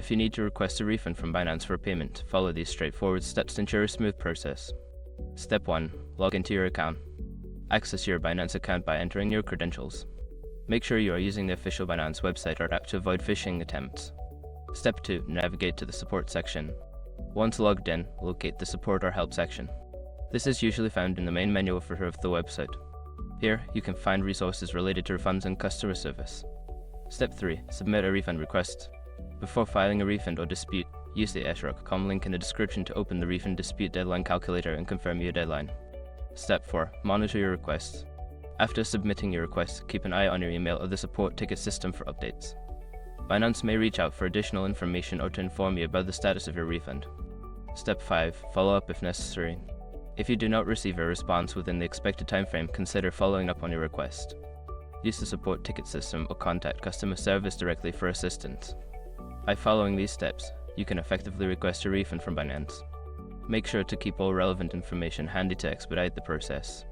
If you need to request a refund from Binance for payment, follow these straightforward steps to ensure a smooth process. Step 1. Log into your account. Access your Binance account by entering your credentials. Make sure you are using the official Binance website or app to avoid phishing attempts. Step 2. Navigate to the support section. Once logged in, locate the support or help section. This is usually found in the main menu of the website. Here, you can find resources related to refunds and customer service. Step 3. Submit a refund request. Before filing a refund or dispute, use the shrug.com link in the description to open the refund dispute deadline calculator and confirm your deadline. Step 4. Monitor your requests. After submitting your request, keep an eye on your email or the support ticket system for updates. Binance may reach out for additional information or to inform you about the status of your refund. Step 5. Follow up if necessary. If you do not receive a response within the expected timeframe, consider following up on your request. Use the support ticket system or contact customer service directly for assistance. By following these steps, you can effectively request a refund from Binance. Make sure to keep all relevant information handy to expedite the process.